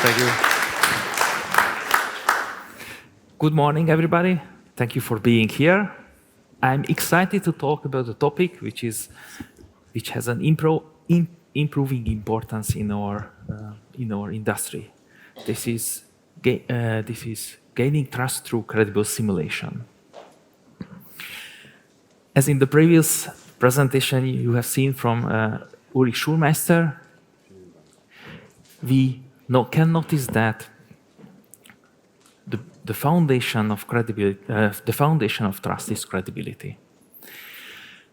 Thank you. Good morning, everybody. Thank you for being here. I'm excited to talk about a topic which has an improving importance in our industry. This is gaining trust through credible simulation. As in the previous presentation you have seen from Ulrich Schulmeister, we can notice that the foundation of credibility, the foundation of trust is credibility.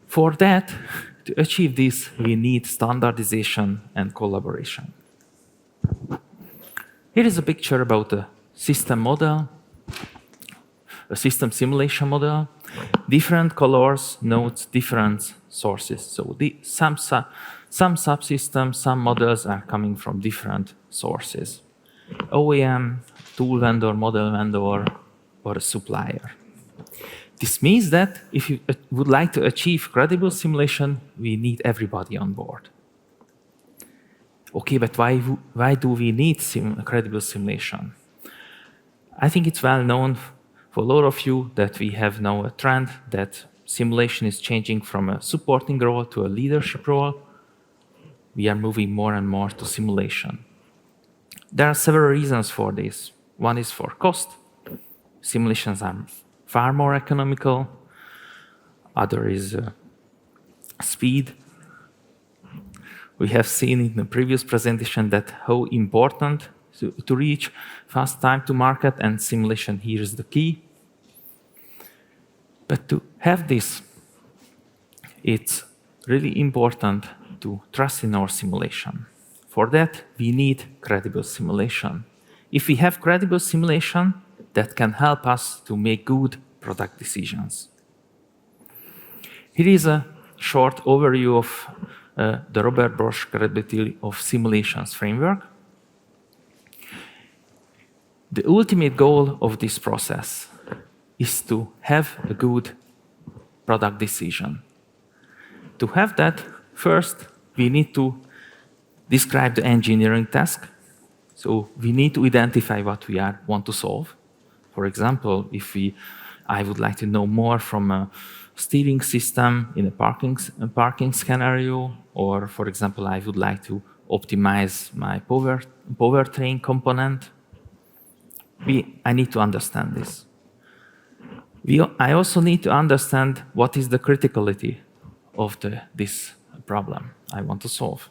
For that, to achieve this, we need standardization and collaboration. Here is a picture about a system model, a system simulation model. Different colors note different sources. So some subsystems, some models are coming from different sources. OEM, tool vendor, model vendor, or a supplier. This means that if you would like to achieve credible simulation, we need everybody on board. Okay, but why do we need credible simulation? I think it's well known for a lot of you that we have now a trend that simulation is changing from a supporting role to a leadership role. We are moving more and more to simulation. There are several reasons for this. One is for cost. Simulations are far more economical. Other is speed. We have seen in the previous presentation that how important to reach fast time to market, and simulation here is the key. But to have this, it's really important to trust in our simulation. For that, we need credible simulation. If we have credible simulation, that can help us to make good product decisions. Here is a short overview of the Robert Bosch Credibility of Simulations framework. The ultimate goal of this process is to have a good product decision. To have that, first, we need to describe the engineering task. So we need to identify what we want to solve. For example, I would like to know more from a steering system in a parking scenario, or for example, I would like to optimize my powertrain component. I need to understand this. I also need to understand what is the criticality of this problem I want to solve.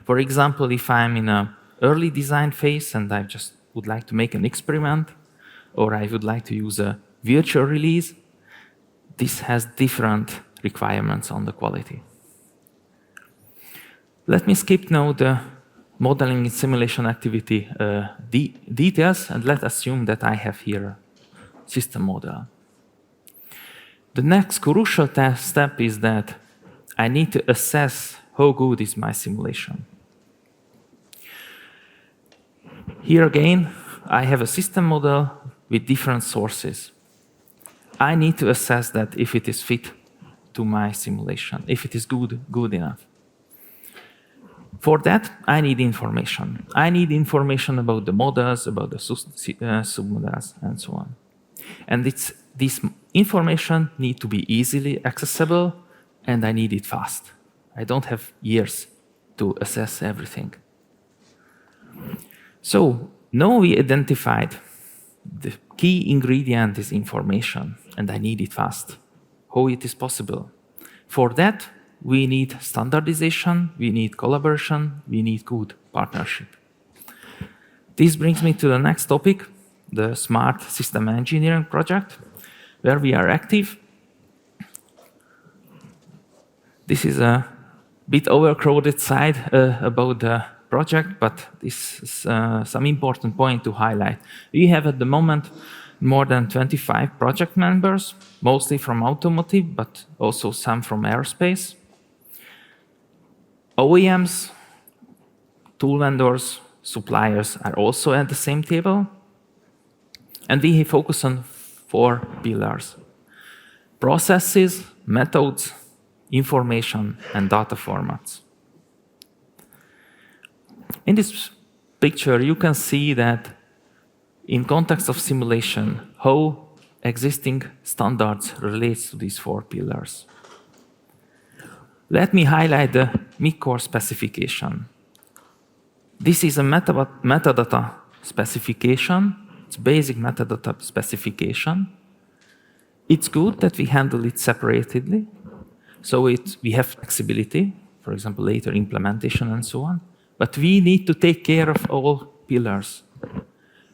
For example, if I'm in an early design phase and I just would like to make an experiment, or I would like to use a virtual release, this has different requirements on the quality. Let me skip now the modeling and simulation activity details, and let's assume that I have here a system model. The next crucial step is that I need to assess how good is my simulation. Here again, I have a system model with different sources. I need to assess that if it is fit to my simulation, if it is good enough. For that, I need information. I need information about the models, about the submodels, and so on. And this information needs to be easily accessible, and I need it fast. I don't have years to assess everything. So now we identified the key ingredient is information, and I need it fast. How it is possible? For that, we need standardization, we need collaboration, we need good partnership. This brings me to the next topic, the Smart System Engineering project, where we are active. This is a bit overcrowded slide about the project, but this is some important point to highlight. We have at the moment more than 25 project members, mostly from automotive, but also some from aerospace. OEMs, tool vendors, suppliers are also at the same table. And we focus on 4 pillars: processes, methods, information, and data formats. In this picture, you can see that in context of simulation, how existing standards relates to these 4 pillars. Let me highlight the mid-core specification. This is a metadata specification. It's basic metadata specification. It's good that we handle it separately, so we have flexibility, for example, later implementation and so on. But we need to take care of all pillars.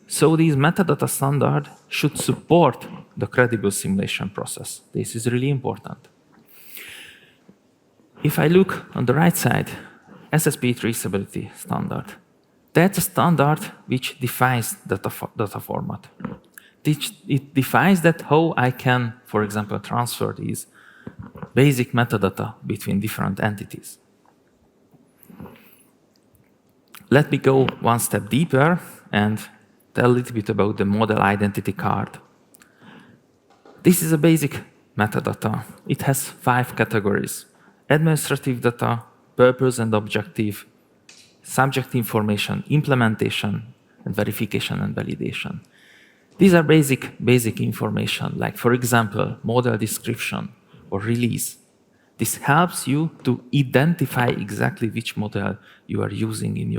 So this metadata standard should support the credible simulation process. This is really important. If I look on the right side, SSP traceability standard. That's a standard which defines data format. It defines that how I can, for example, transfer these basic metadata between different entities. Let me go one step deeper and tell a little bit about the model identity card. This is a basic metadata. It has 5 categories: administrative data, purpose and objective, subject information, implementation, and verification and validation. These are basic information, like, for example, model description or release. This helps you to identify exactly which model you are using in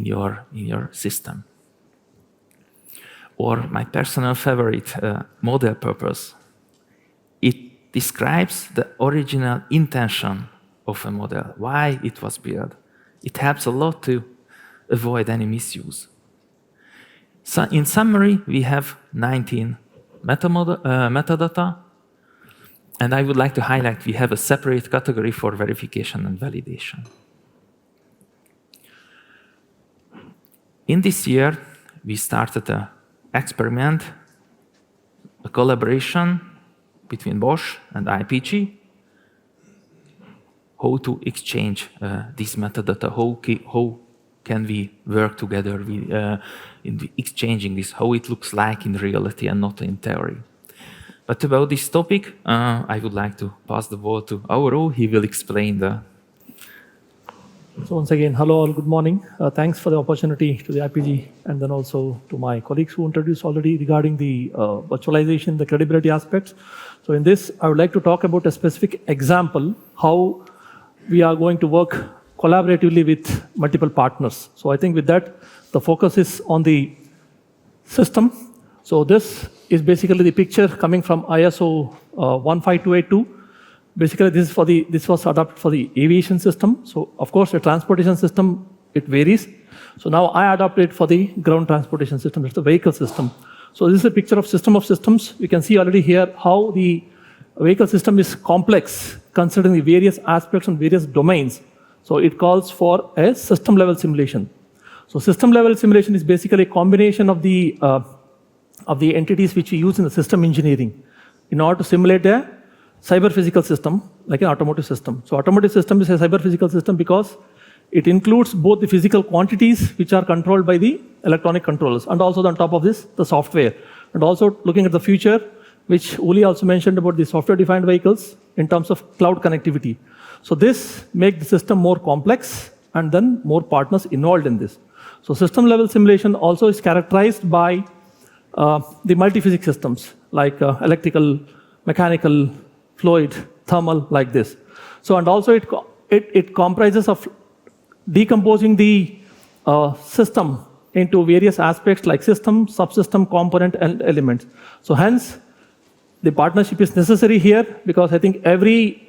your system. Or my personal favorite, model purpose. It describes the original intention of a model, why it was built. It helps a lot to avoid any misuse. So in summary, we have 19 metadata, and I would like to highlight we have a separate category for verification and validation. In this year, we started an experiment, a collaboration between Bosch and IPG, how to exchange this metadata, how can we work together in exchanging this, how it looks like in reality and not in theory. But about this topic, I would like to pass the ball to Auro. He will explain the... So once again, hello all, good morning. Thanks for the opportunity to the IPG and then also to my colleagues who introduced already regarding the virtualization, the credibility aspects. So in this, I would like to talk about a specific example, how we are going to work collaboratively with multiple partners. So I think with that, the focus is on the system. So this is basically the picture coming from ISO 15282. Basically, this was adopted for the aviation system. So of course, the transportation system, it varies. So now I adopted it for the ground transportation system, it's the vehicle system. So this is a picture of systems. We can see already here how the vehicle system is complex, considering the various aspects and various domains. So it calls for a system level simulation. So system level simulation is basically a combination of the entities which we use in the system engineering in order to simulate a cyber physical system, like an automotive system. So automotive system is a cyber physical system because it includes both the physical quantities which are controlled by the electronic controllers, and also on top of this, the software. And also looking at the future, which Uli also mentioned about the software-defined vehicles in terms of cloud connectivity. So this makes the system more complex and then more partners involved in this. So system level simulation also is characterized by the multi-physics systems like electrical, mechanical, fluid, thermal, like this. So and also it comprises of decomposing the system into various aspects like system, subsystem, component, and elements. So hence, the partnership is necessary here because I think every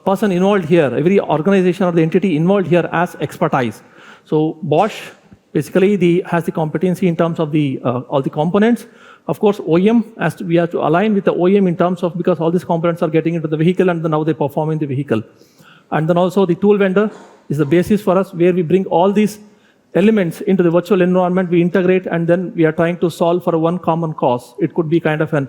person involved here, every organization or the entity involved here has expertise. So Bosch basically has the competency in terms of the all the components. Of course, OEM, we have to align with the OEM in terms of, because all these components are getting into the vehicle and then now they perform in the vehicle. And then also the tool vendor is the basis for us, where we bring all these elements into the virtual environment, we integrate, and then we are trying to solve for one common cause. It could be kind of an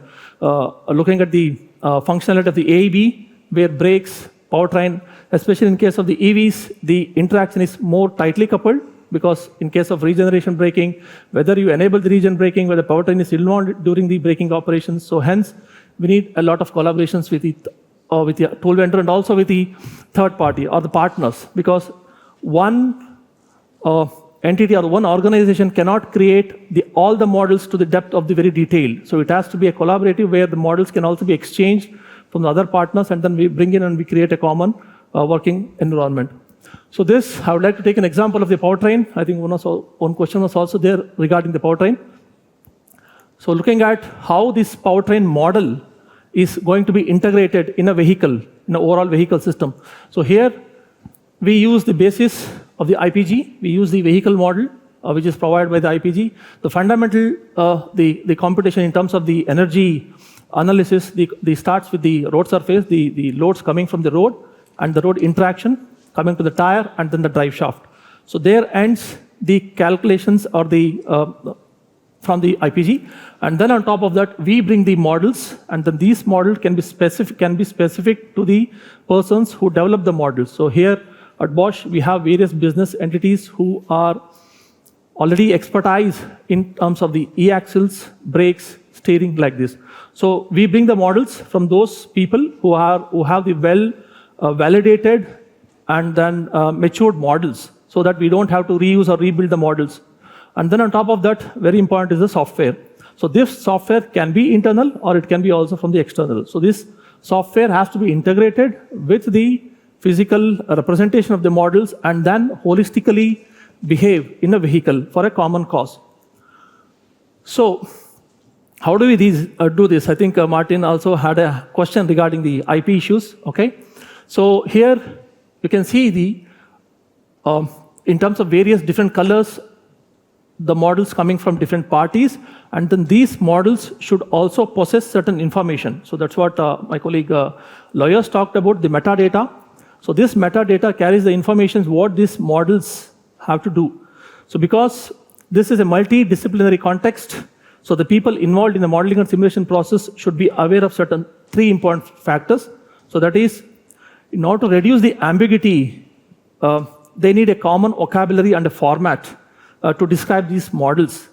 looking at the functionality of the AEB, where brakes, powertrain, especially in case of the EVs, the interaction is more tightly coupled, because in case of regeneration braking, whether you enable the regen braking, whether powertrain is involved during the braking operations. So hence, we need a lot of collaborations with the tool vendor and also with the third party or the partners, because one entity or one organization cannot create all the models to the depth of the very detail. So it has to be a collaborative where the models can also be exchanged from the other partners, and then we bring in and we create a common working environment. So this, I would like to take an example of the powertrain. I think one question was also there regarding the powertrain. So looking at how this powertrain model is going to be integrated in a vehicle, in an overall vehicle system. So here we use the basis of the IPG. We use the vehicle model, which is provided by the IPG. The fundamental, the computation in terms of the energy analysis, the starts with the road surface, the loads coming from the road, and the road interaction coming to the tire, and then the drive shaft. So there ends the calculations or from the IPG, and then on top of that, we bring the models, and then these models can be specific to the persons who develop the models. So here at Bosch, we have various business entities who are already expertise in terms of the e-axles, brakes, steering, like this. So we bring the models from those people who have the validated and then matured models, so that we don't have to reuse or rebuild the models. And then on top of that, very important is the software. So this software can be internal or it can be also from the external. So this software has to be integrated with the physical representation of the models and then holistically behave in a vehicle for a common cause. So how do we do this? I think Martin also had a question regarding the IP issues. Okay, so here you can see in terms of various different colors, the models coming from different parties, and then these models should also possess certain information. So that's what my colleague Lawyers talked about, the metadata. So this metadata carries the information what these models have to do. So because this is a multidisciplinary context, so the people involved in the modeling and simulation process should be aware of certain 3 important factors. So that is, in order to reduce the ambiguity, they need a common vocabulary and a format to describe these models.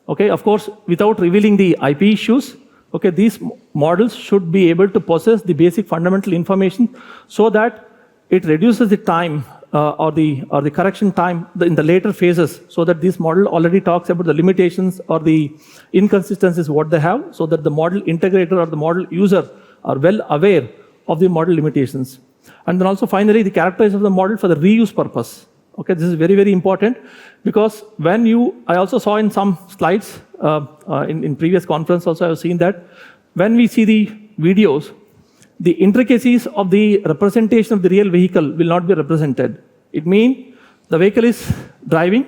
Okay, of course, without revealing the IP issues, okay, these models should be able to possess the basic fundamental information so that it reduces the time or the correction time in the later phases, so that this model already talks about the limitations or the inconsistencies what they have, so that the model integrator or the model user are well aware of the model limitations. And then also finally, the characteristics of the model for the reuse purpose. Okay, this is very, very important, because I also saw in some slides, in previous conference also I've seen that, when we see the videos, the intricacies of the representation of the real vehicle will not be represented. It means the vehicle is driving,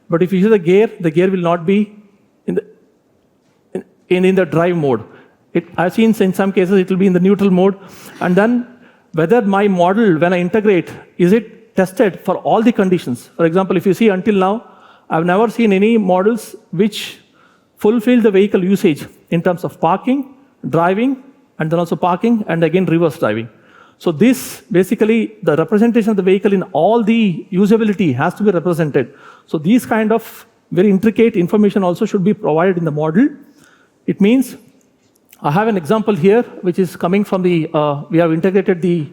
but if you see the gear will not be in the drive mode. I've seen in some cases it will be in the neutral mode, and then whether my model, when I integrate, is it tested for all the conditions. For example, if you see until now, I've never seen any models which fulfill the vehicle usage in terms of parking, driving, and then also parking, and again reverse driving. So this, basically, the representation of the vehicle in all the usability has to be represented. So these kind of very intricate information also should be provided in the model. It means, I have an example here, which is coming from we have integrated the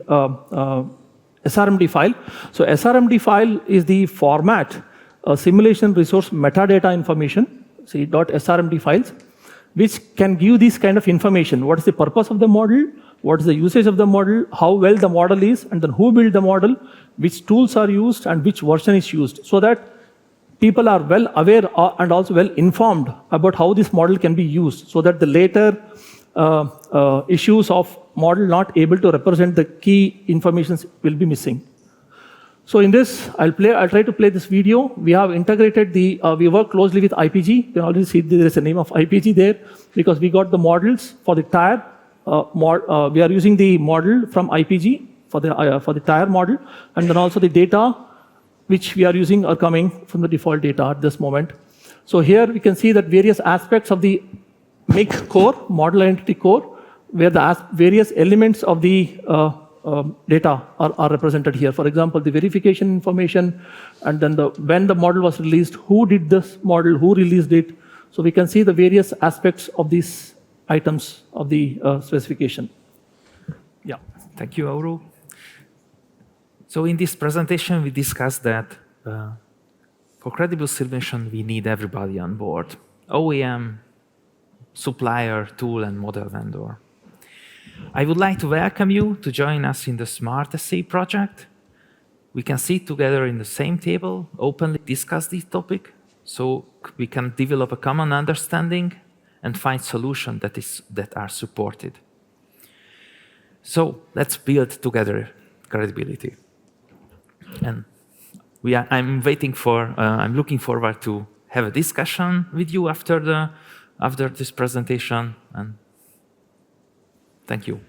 SRMD file. So SRMD file is the format, simulation resource metadata information, see .srmd files, which can give this kind of information. What is the purpose of the model? What is the usage of the model? How well the model is? And then who built the model? Which tools are used? And which version is used? So that people are well aware and also well informed about how this model can be used, so that the later issues of model not able to represent the key informations will be missing. So in this, I'll try to play this video. We have integrated we work closely with IPG. You can already see there is a name of IPG there, because we got the models for the tire. We are using the model from IPG for the tire model, and then also the data which we are using are coming from the default data at this moment. So here we can see that various aspects of the MIG core, model identity core, where the various elements of the data are represented here. For example, the verification information, and then when the model was released, who did this model, who released it. So we can see the various aspects of these items of the specification. Yeah, thank you, Auru. So in this presentation, we discussed that for credible simulation, we need everybody on board: OEM, supplier, tool, and model vendor. I would like to welcome you to join us in the SmartSE project. We can sit together in the same table, openly discuss this topic, so we can develop a common understanding and find solutions that are supported. So let's build together credibility. And I'm looking forward to have a discussion with you after this presentation. And thank you.